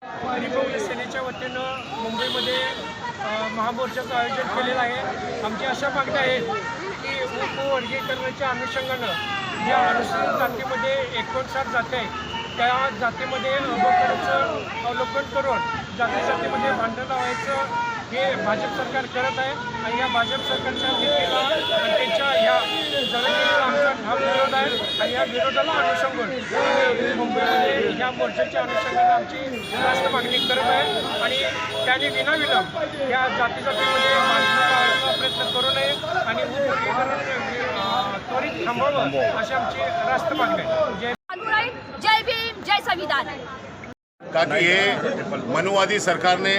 Republic सेनेच्या वतीनं मुंबईमध्ये महामोर्चाचं आयोजन केलेलं आहे। आमची अशा मागण्या आहेत की उपवर्गीकरणाच्या अनुषंगानं ज्या अनुसूचित जातीमध्ये 59 जाती आहेत त्या जातीमध्ये अबकडचं अवलोकन करून जातीमध्ये भांडण लावायचं हे भाजप सरकार करत आहे आणि या भाजप सरकारच्या नीतीला आणि त्यांच्या ह्या जमिनीला आमचा ठाम विरोध आहे आणि या विरोधाला अनुषंगून मुंबईमध्ये ह्या मोर्चाच्या अनुषंगाने आमची रास्त मागणी करत आहे आणि त्याने विनाविलंब या जातीमध्ये भांडण लावण्याचा प्रयत्न करू नये आणि उपवर्गीकरण त्वरित थांबवावं अशी आमची रास्त मागणी आहे। जय भीम जय संविधान। का की हे मनुवादी सरकारने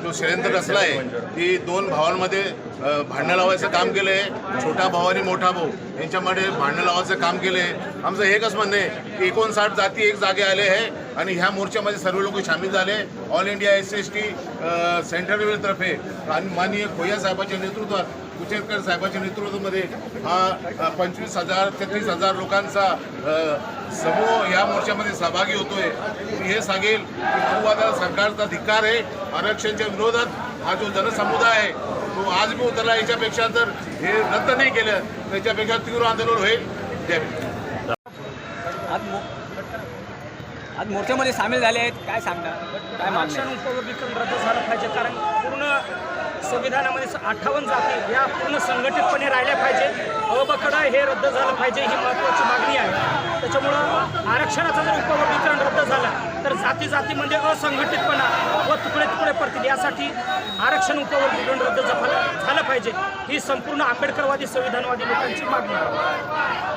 जो षडयंत्र रचला आहे की दोन भावांमध्ये भांडणं लावायचं काम केलं आहे। छोटा भाऊ आणि मोठा भाऊ यांच्यामध्ये भांडणं लावायचं काम केलं आहे। आमचं एकच म्हणणं आहे की 59 जाती एक जागे आले आहे आणि ह्या मोर्चामध्ये सर्व लोक सामील झाले। ऑल इंडिया SC/ST सेंट्रल लेवलतर्फे आणि माननीय खोया साहेबांच्या नेतृत्वात कुचेरकर साहेबांच्या नेतृत्वामध्ये हा 25,000 ते 30,000 लोकांचा समूह या मोर्चामध्ये सहभागी होतोय। हे सांगेल की मनुवादी सरकारचा धिक्कार आहे। आरक्षणाच्या विरोधात हा जो जनसमुदाय आहे तो आज भी उतरला। याच्यापेक्षा जर हे रद्द नाही केलं त्याच्यापेक्षा तीव्र आंदोलन होईल। जय भीम। आज मोर्चामध्ये सामील झाले आहेत, काय सांगणार, काय आरक्षण उपवर्गीकरण रद्द झालं पाहिजे कारण पूर्ण संविधानामध्ये 58 जाती या पूर्ण संघटितपणे राहिल्या पाहिजे। अबकडं हे रद्द झालं पाहिजे ही महत्त्वाची मागणी आहे। त्याच्यामुळं आरक्षणाचं जर उपवर्गीकरण रद्द झालं तर जातीमध्ये असंघटितपणा व तुकडे पडतील। यासाठी आरक्षण उपवर्गीकरण रद्द झालं पाहिजे ही संपूर्ण आंबेडकरवादी संविधानवादी लोकांची मागणी आहे।